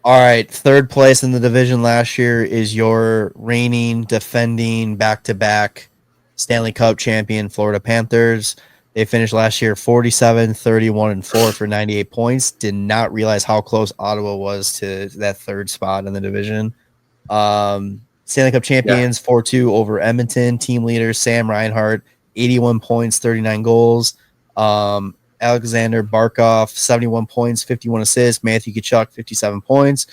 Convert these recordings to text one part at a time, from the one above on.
All right, third place in the division last year is your reigning, defending, back-to-back Stanley Cup champion Florida Panthers. They finished last year 47, 31, and 4 for 98 points. Did not realize how close Ottawa was to that third spot in the division. Stanley Cup Yeah. champions 4-2 over Edmonton. Team leader Sam Reinhart, 81 points, 39 goals. Alexander Barkov, 71 points, 51 assists. Matthew Tkachuk, 57 points.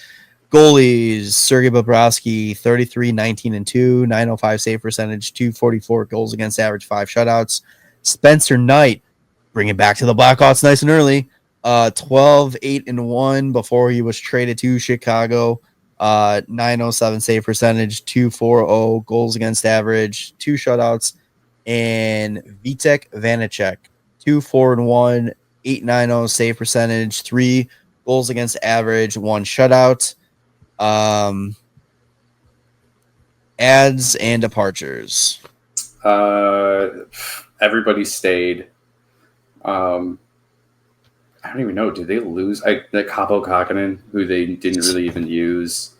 Goalies, Sergei Bobrovsky, 33, 19, and 2, 905 save percentage, 244 goals against average, 5 shutouts. Spencer Knight, bring it back to the Blackhawks nice and early. 12, 8, and 1 before he was traded to Chicago. 907 save percentage, 240 goals against average, 2 shutouts. And Vitek Vanacek, 2-4-1, 890 save percentage, 3 goals against average, 1 shutout. Adds and departures. Everybody stayed. I don't even know. Did they lose? The Capo Kakinen, who they didn't really even use.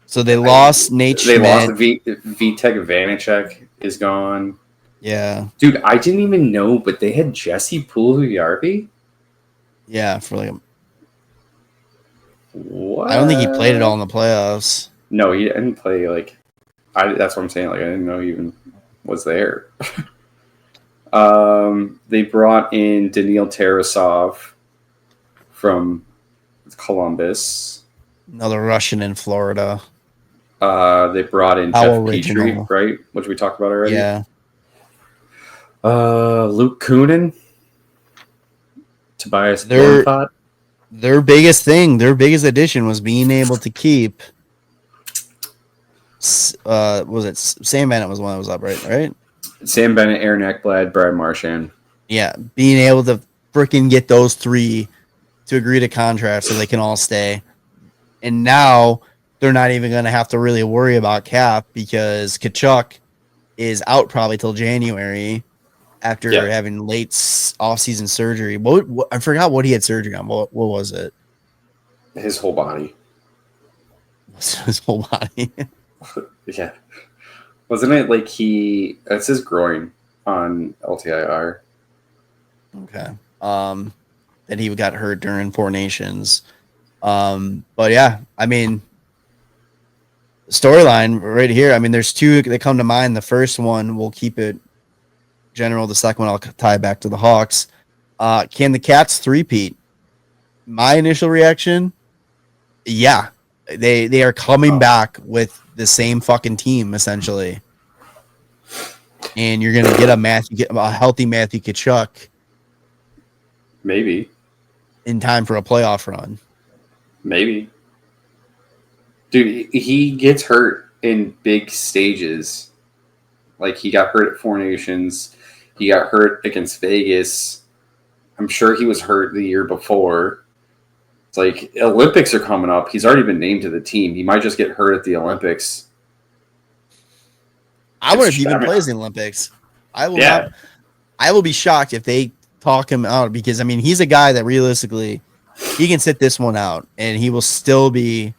So they lost Nate Schmidt. They lost Vitek Vanacek is gone. Yeah. Dude, I didn't even know, but they had Jesse Puljujarvi? Yeah, for like what? I don't think he played it all in the playoffs. No, he didn't play that's what I'm saying. Like, I didn't know he even was there. They brought in Daniil Tarasov from Columbus. Another Russian in Florida. They brought in Jeff Petrie, right? Which we talked about already. Yeah. Luke Kunin, Tobias Bjornfot. Their biggest addition was being able to keep. Was it Sam Bennett was the one that was up, right? Sam Bennett, Aaron Ekblad, Brad Marchand. Yeah, being able to freaking get those 3 to agree to contracts so they can all stay. And now they're not even going to have to really worry about cap because Tkachuk is out probably till January after having late off-season surgery. What I forgot what he had surgery on. What was it? His whole body. His whole body. Yeah. Wasn't it like that's his groin on LTIR? Okay. That he got hurt during Four Nations. But yeah, I mean, storyline right here. I mean, there's 2 that come to mind. The first one, we'll keep it general. The second one, I'll tie it back to the Hawks. Can the Cats three-peat? My initial reaction, yeah. They are coming back with the same fucking team, essentially. And you're going to get a healthy Matthew Tkachuk. Maybe. In time for a playoff run. Maybe. Dude, he gets hurt in big stages. Like, he got hurt at Four Nations. He got hurt against Vegas. I'm sure he was hurt the year before. It's like, Olympics are coming up. He's already been named to the team. He might just get hurt at the Olympics. I wonder if he even plays the Olympics. I will be shocked if they talk him out because, I mean, he's a guy that realistically, he can sit this one out and he will still be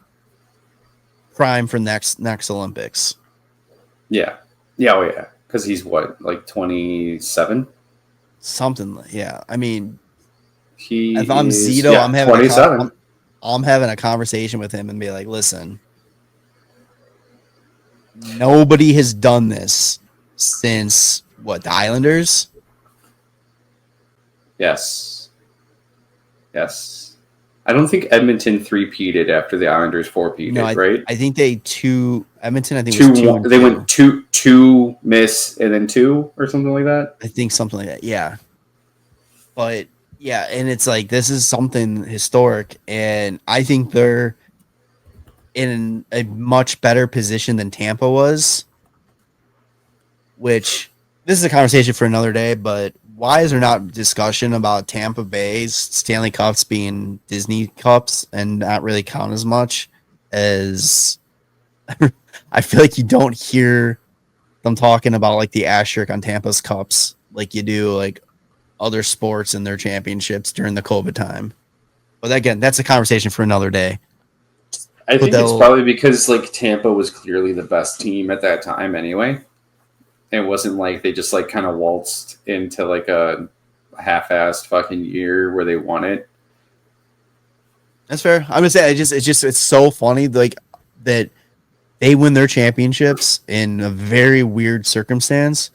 prime for next Olympics. Yeah. Yeah, oh yeah. Because he's what, like 27? Something like, yeah. I mean, if I'm Zito, I'm having a conversation with him and be like, listen, nobody has done this since the Islanders? Yes. I don't think Edmonton 3-peated after the Islanders 4-peated, right? I think Edmonton, I think was 2. They went 2 miss and then 2 or something like that. I think something like that, yeah. But yeah, and it's like this is something historic, and I think they're in a much better position than Tampa was. Which this is a conversation for another day, but why is there not discussion about Tampa Bay's Stanley Cups being Disney Cups and not really count as much as I feel like you don't hear them talking about like the asterisk on Tampa's Cups like you do like other sports and their championships during the COVID time. But again, that's a conversation for another day. I But think it's probably because like Tampa was clearly the best team at that time anyway. It wasn't like they just like kind of waltzed into like a half-assed fucking year where they won it. that's fair. I'm gonna say it's so funny like that they win their championships in a very weird circumstance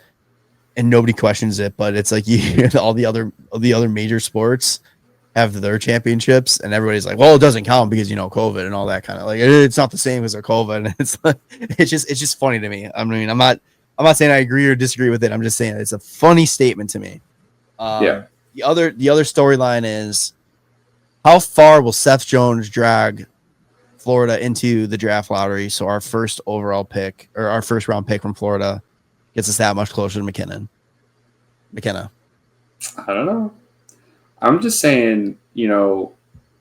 and nobody questions it. But it's like you all the other major sports have their championships and everybody's like, well, it doesn't count because COVID and all that kind of like it's not the same as a COVID. And it's like it's just funny to me. I mean, I'm not saying I agree or disagree with it. I'm just saying it's a funny statement to me. Yeah. The other storyline is how far will Seth Jones drag Florida into the draft lottery? So our first overall pick or our first round pick from Florida gets us that much closer to McKenna. I don't know. I'm just saying,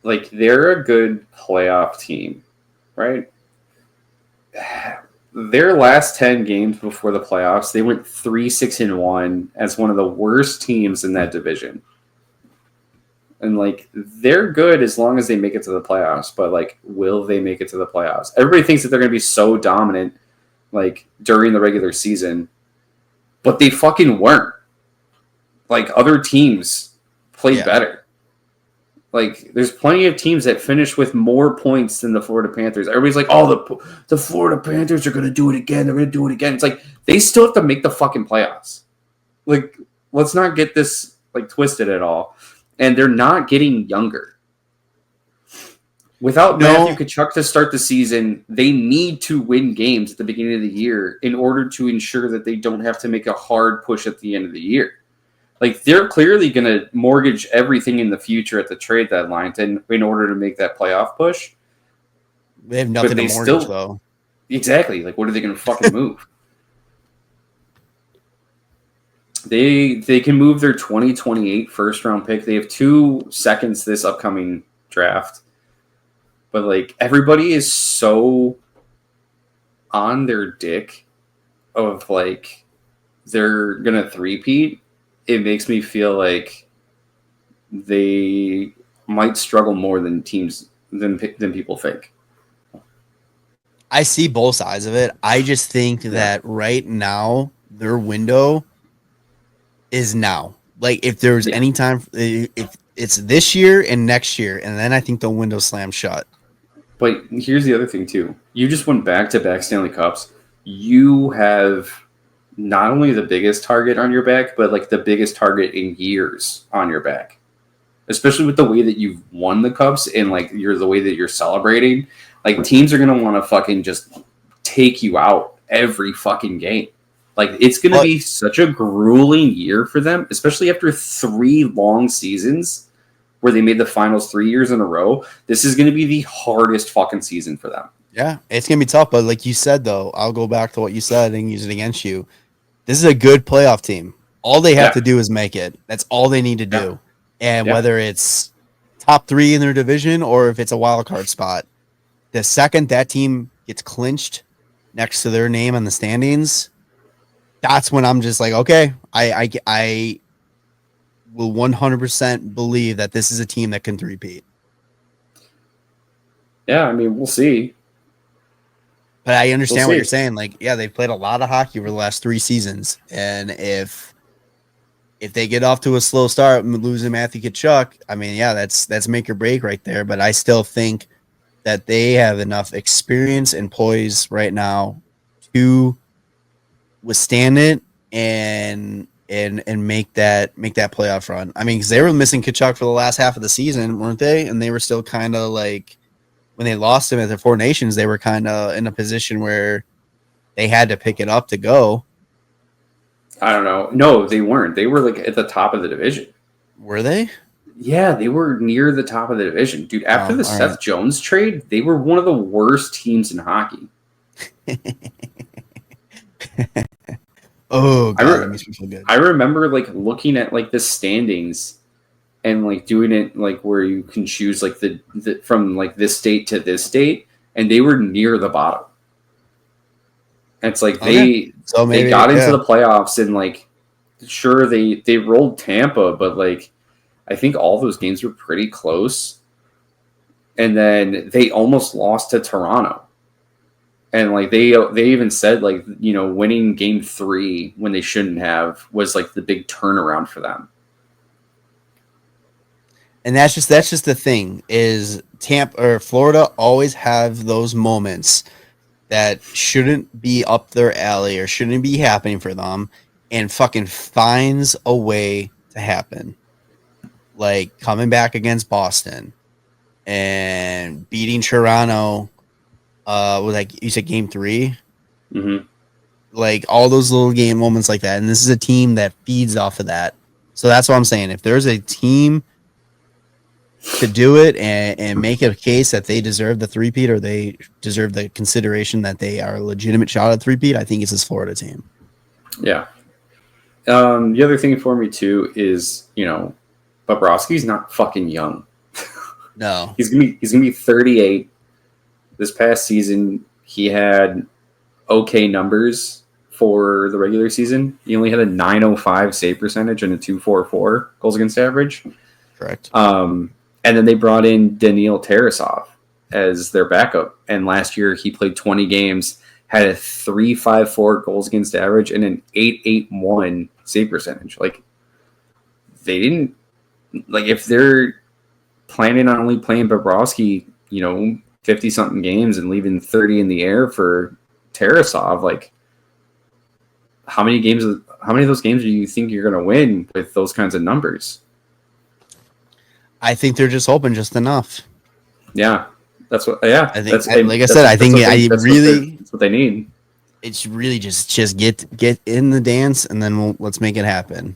like they're a good playoff team, right? Their last 10 games before the playoffs, they went 3-6-1 as one of the worst teams in that division. And like they're good as long as they make it to the playoffs, but like will they make it to the playoffs? Everybody thinks that they're going to be so dominant like during the regular season, but they fucking weren't. Like other teams played better. Like there's plenty of teams that finish with more points than the Florida Panthers. Everybody's like, "Oh, the Florida Panthers are going to do it again. They're going to do it again." It's like they still have to make the fucking playoffs. Like let's not get this like twisted at all. And they're not getting younger. Without Matthew Tkachuk to start the season, they need to win games at the beginning of the year in order to ensure that they don't have to make a hard push at the end of the year. Like they're clearly going to mortgage everything in the future at the trade deadline in order to make that playoff push. They have nothing to mortgage, though. Exactly. Like, what are they going to fucking move? They can move their 2028 first round pick. They have 2 seconds this upcoming draft. But like everybody is so on their dick of like they're gonna three-peat. It makes me feel like they might struggle more than teams than people think. I see both sides of it. I just think that right now their window is now. Like if there's any time, if it's this year and next year, and then I think the window slams shut. But here's the other thing too. You just went back-to-back Stanley Cups. You have not only the biggest target on your back, but like the biggest target in years on your back. Especially with the way that you've won the Cups and like the way that you're celebrating. Like teams are gonna want to fucking just take you out every fucking game. Like it's gonna be such a grueling year for them, especially after 3 long seasons where they made the finals 3 years in a row. This is gonna be the hardest fucking season for them. Yeah, it's gonna be tough, but like you said though, I'll go back to what you said and use it against you. This is a good playoff team. All they have to do is make it. That's all they need to do. And whether it's top 3 in their division or if it's a wild card spot, the second that team gets clinched next to their name on the standings, that's when I'm just like, okay, I will 100% believe that this is a team that can three-peat. Yeah, I mean, we'll see. But I understand what you're saying. Like, yeah, they've played a lot of hockey over the last 3 seasons, and if they get off to a slow start, losing Matthew Tkachuk, I mean, yeah, that's make or break right there. But I still think that they have enough experience and poise right now to withstand it and make that playoff run. I mean, because they were missing Tkachuk for the last half of the season, weren't they? And they were still kind of like, when they lost him at the 4 Nations, they were kind of in a position where they had to pick it up to go. I don't know. No, they weren't. They were like at the top of the division. Were they? Yeah, they were near the top of the division. Dude, after the Seth Jones trade, they were one of the worst teams in hockey. Oh, God, that makes me feel good. I remember like looking at like the standings and like doing it like where you can choose like the from like this date to this date, and they were near the bottom. And it's like they got into the playoffs and like sure they rolled Tampa, but like I think all those games were pretty close. and then they almost lost to Toronto. And like they even said, like, you know, winning game 3 when they shouldn't have was like the big turnaround for them. And that's just the thing is Tampa or Florida always have those moments that shouldn't be up their alley or shouldn't be happening for them, and fucking finds a way to happen. Like coming back against Boston and beating Toronto. Was like you said, game 3. Mm-hmm. Like all those little game moments like that, and this is a team that feeds off of that. So that's what I'm saying. If there's a team to do it and make a case that they deserve the three-peat or they deserve the consideration that they are a legitimate shot at three-peat, I think it's this Florida team. Yeah. The other thing for me too is, you know, Bobrovsky's not fucking young. No, he's gonna be 38. This past season, he had okay numbers for the regular season. He only had a .905 save percentage and a .244 goals against average. Correct. And then they brought in Daniil Tarasov as their backup. And last year, he played 20 games, had a .354 goals against average and an .881 save percentage. Like, they didn't... Like, if they're planning on only playing Bobrovsky, you know, 50-something games and leaving 30 in the air for Tarasov, like, how many of those games do you think you're going to win with those kinds of numbers? I think they're just hoping just enough. Yeah, that's what. Yeah, I think. That's what they need. It's really just get in the dance, and then let's make it happen.